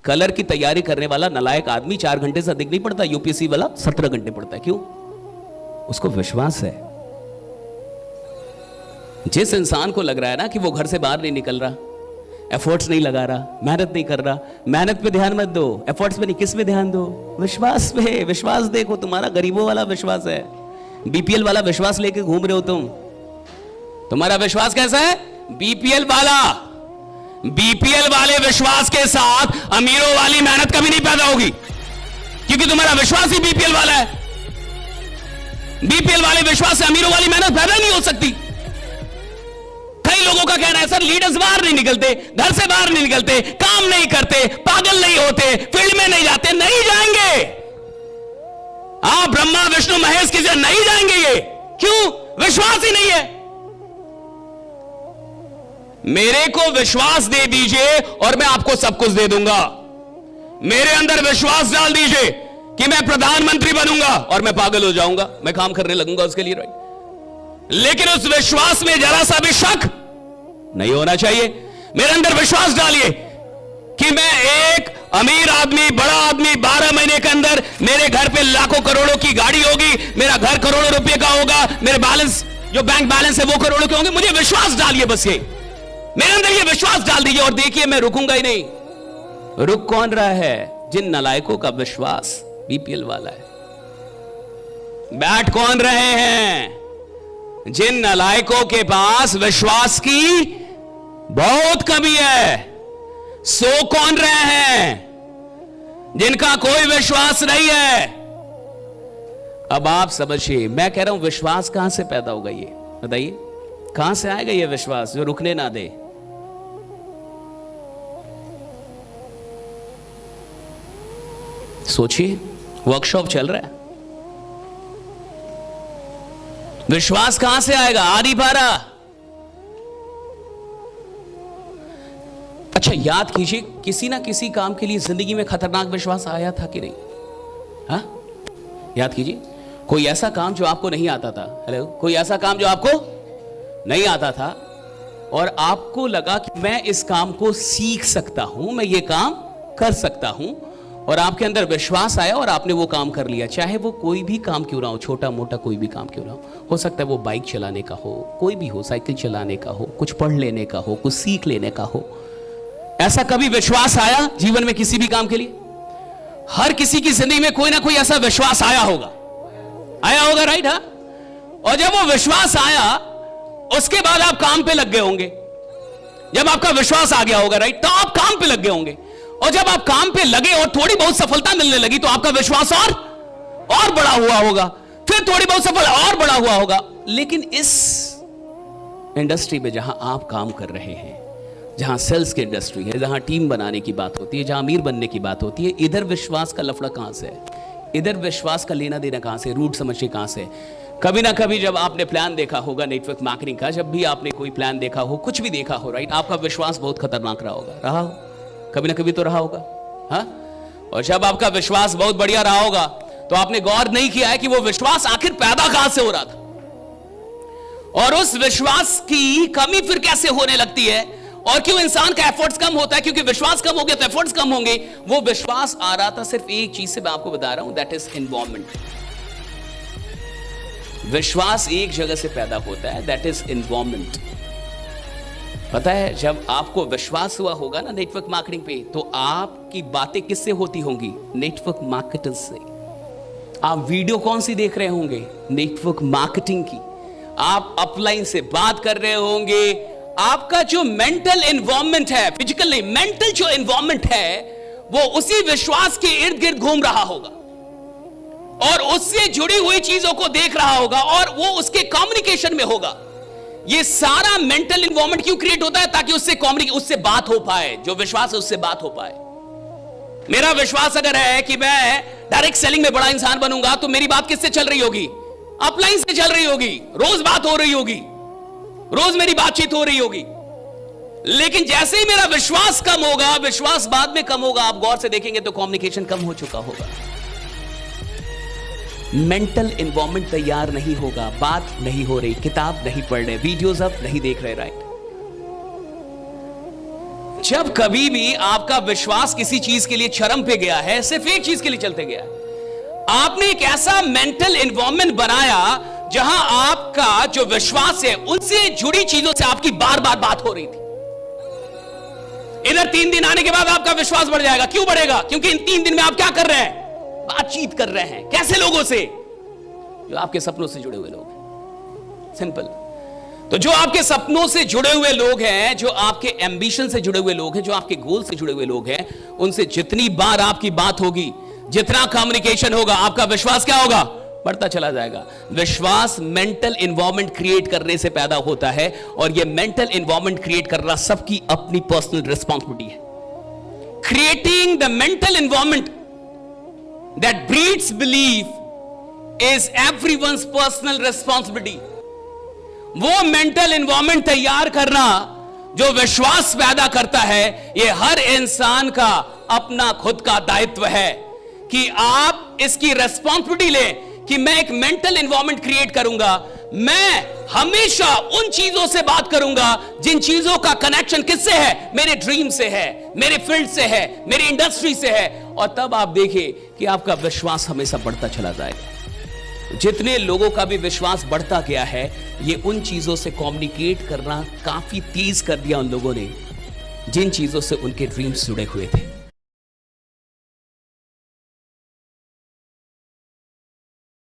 Colour की तैयारी करने वाला नालायक आदमी 4 घंटे से अधिक नहीं पढ़ता, यूपीएससी वाला 17 घंटे पढ़ता है। क्यों? उसको विश्वास है। जिस इंसान को लग रहा है ना कि वो घर से बाहर नहीं निकल रहा, एफर्ट्स नहीं लगा रहा, मेहनत नहीं कर रहा, मेहनत पे ध्यान मत दो, एफर्ट्स पे नहीं, किस पे ध्यान दो? विश्वास पे। विश्वास देखो, तुम्हारा गरीबों वाला विश्वास है, बीपीएल वाला विश्वास लेके घूम रहे हो तुम। तुम्हारा विश्वास कैसा है? बीपीएल वाला। बीपीएल वाले विश्वास के साथ अमीरों वाली मेहनत कभी नहीं पैदा होगी, क्योंकि तुम्हारा विश्वास ही बीपीएल वाला है। बीपीएल वाले विश्वास से अमीरों वाली मेहनत पैदा नहीं हो सकती। कई लोगों का कहना है सर लीडर्स बाहर नहीं निकलते, घर से बाहर नहीं निकलते, काम नहीं करते, पागल नहीं होते, फील्ड में नहीं जाते। नहीं जाएंगे आप, ब्रह्मा विष्णु महेश की जगह नहीं जाएंगे ये। क्यों? विश्वास ही नहीं है। मेरे को विश्वास दे दीजिए और मैं आपको सब कुछ दे दूंगा। मेरे अंदर विश्वास डाल दीजिए कि मैं प्रधानमंत्री बनूंगा और मैं पागल हो जाऊंगा, मैं काम करने लगूंगा उसके लिए, राइट। लेकिन उस विश्वास में जरा सा भी शक नहीं होना चाहिए। मेरे अंदर विश्वास डालिए कि मैं एक अमीर आदमी, बड़ा आदमी, 12 महीने के अंदर मेरे घर पे लाखों करोड़ों की गाड़ी होगी, मेरा घर करोड़ों रुपए का होगा, मेरे बैलेंस जो बैंक बैलेंस है वो करोड़ों के होंगे। मुझे विश्वास डालिए, बस ये मेरे अंदर ये विश्वास डाल दीजिए और देखिए मैं रुकूंगा ही नहीं। रुक कौन रहा है? जिन नालायकों का विश्वास बीपीएल वाला है। बैठ कौन रहे हैं? जिन नालायकों के पास विश्वास की बहुत कमी है। सो कौन रहे हैं? जिनका कोई विश्वास नहीं है। अब आप समझिए, मैं कह रहा हूं विश्वास कहां से पैदा होगा? ये बताइए, कहां से आएगा ये विश्वास जो रुकने ना दे? सोचिए, वर्कशॉप चल रहा है, विश्वास कहां से आएगा? आ नहीं पा रहा। अच्छा याद कीजिए, किसी ना किसी काम के लिए जिंदगी में खतरनाक विश्वास आया था कि नहीं? हाँ, याद कीजिए, कोई ऐसा काम जो आपको नहीं आता था। हेलो, कोई ऐसा काम जो आपको नहीं आता था और आपको लगा कि मैं इस काम को सीख सकता हूं, मैं ये काम कर सकता हूं, और आपके अंदर विश्वास आया और आपने वो काम कर लिया। चाहे वो कोई भी काम क्यों ना हो, छोटा मोटा कोई भी काम क्यों ना हो सकता है वो बाइक चलाने का हो, कोई भी हो, साइकिल चलाने का हो, कुछ पढ़ लेने का हो, कुछ सीख लेने का हो। ऐसा कभी विश्वास आया जीवन में किसी भी काम के लिए? हर किसी की जिंदगी में कोई ना कोई ऐसा विश्वास आया होगा, राइट? हाँ, और जब वो विश्वास आया उसके बाद आप काम पे लग गए होंगे। जब आपका विश्वास आ गया होगा, राइट, तो आप काम पे लग गए होंगे। और जब आप काम पे लगे और थोड़ी बहुत सफलता मिलने लगी तो आपका विश्वास और बड़ा हुआ होगा, फिर थोड़ी बहुत सफलता और बड़ा हुआ होगा। लेकिन इस इंडस्ट्री में जहां आप काम कर रहे हैं, जहां सेल्स की इंडस्ट्री है, जहां टीम बनाने की बात होती है, जहां अमीर बनने की बात होती है, इधर विश्वास का लफड़ा कहां से है? इधर विश्वास का लेना देना कहां से, रूट समझिए कहां से? कभी ना कभी जब आपने प्लान देखा होगा नेटवर्क मार्केटिंग का, जब भी आपने कोई प्लान देखा हो, कुछ भी देखा हो, राइट, आपका विश्वास बहुत खतरनाक रहा हो, कभी ना कभी तो रहा होगा। हाँ, और जब आपका विश्वास बहुत बढ़िया रहा होगा तो आपने गौर नहीं किया है कि वो विश्वास आखिर पैदा कहां से हो रहा था, और उस विश्वास की कमी फिर कैसे होने लगती है, और क्यों इंसान का एफर्ट्स कम होता है? क्योंकि विश्वास कम हो गया तो एफर्ट्स कम होंगे। वो विश्वास आ रहा था सिर्फ एक चीज से, मैं आपको बता रहा हूं, दैट इज एनवायरमेंट। विश्वास एक जगह से पैदा होता है, दैट इज एनवायरमेंट। पता है, जब आपको विश्वास हुआ होगा ना नेटवर्क मार्केटिंग पे, तो आपकी बातें किससे होती होंगी? नेटवर्क मार्केटर्स से। आप वीडियो कौन सी देख रहे होंगे? नेटवर्क मार्केटिंग की। आप अपलाइन से बात कर रहे होंगे। आपका जो मेंटल एनवायरनमेंट है, फिजिकल नहीं, मेंटल जो एनवायरनमेंट है, वो उसी विश्वास के इर्द गिर्द घूम रहा होगा और उससे जुड़ी हुई चीजों को देख रहा होगा और वो उसके कम्युनिकेशन में होगा। ये सारा मेंटल एनवायरनमेंट क्यों क्रिएट होता है? ताकि उससे बात हो पाए, जो विश्वास है उससे बात हो पाए। मेरा विश्वास अगर है कि मैं डायरेक्ट सेलिंग में बड़ा इंसान बनूंगा, तो मेरी बात किससे चल रही होगी? अपलाइन से चल रही होगी, रोज बात हो रही होगी, रोज मेरी बातचीत हो रही होगी। लेकिन जैसे ही मेरा विश्वास कम होगा, विश्वास बाद में कम होगा, आप गौर से देखेंगे तो कम्युनिकेशन कम हो चुका होगा। मेंटल एनवायरनमेंट तैयार नहीं होगा, बात नहीं हो रही, किताब नहीं पढ़ रहे, वीडियोस अब नहीं देख रहे, राइट? जब कभी भी आपका विश्वास किसी चीज के लिए चरम पे गया है, सिर्फ एक चीज के लिए चलते गया है, आपने एक ऐसा मेंटल एनवायरनमेंट बनाया जहां आपका जो विश्वास है उनसे जुड़ी चीजों से आपकी बार बार बात हो रही थी। इधर 3 दिन आने के बाद आपका विश्वास बढ़ जाएगा। क्यों बढ़ेगा? क्योंकि इन 3 दिन में आप क्या कर रहे हैं? बातचीत कर रहे हैं। कैसे लोगों से? जो आपके सपनों से जुड़े हुए लोग हैं। सिंपल। तो जो आपके सपनों से जुड़े हुए लोग हैं, जो आपके एम्बिशन से जुड़े हुए लोग हैं, जो आपके गोल से जुड़े हुए लोग हैं, उनसे जितनी बार आपकी बात होगी, जितना कम्युनिकेशन होगा, आपका विश्वास क्या होगा? बढ़ता चला जाएगा। विश्वास मेंटल एनवायरनमेंट क्रिएट करने से पैदा होता है, और यह मेंटल एनवायरनमेंट क्रिएट करना सबकी अपनी पर्सनल रिस्पॉन्सिबिलिटी है। Creating the mental environment that breeds belief is everyone's personal responsibility. वो मेंटल एनवायरनमेंट तैयार करना जो विश्वास पैदा करता है, यह हर इंसान का अपना खुद का दायित्व है कि आप इसकी रिस्पॉन्सिबिलिटी लें कि मैं एक मेंटल एनवायरनमेंट क्रिएट करूंगा। मैं हमेशा उन चीजों से बात करूंगा जिन चीजों का कनेक्शन किससे है? मेरे ड्रीम से है, मेरे फील्ड से है, मेरी इंडस्ट्री से है। और तब आप देखिए कि आपका विश्वास हमेशा बढ़ता चला जाएगा। जितने लोगों का भी विश्वास बढ़ता गया है, ये उन चीजों से कम्युनिकेट करना काफी तेज कर दिया उन लोगों ने जिन चीजों से उनके ड्रीम्स जुड़े हुए थे।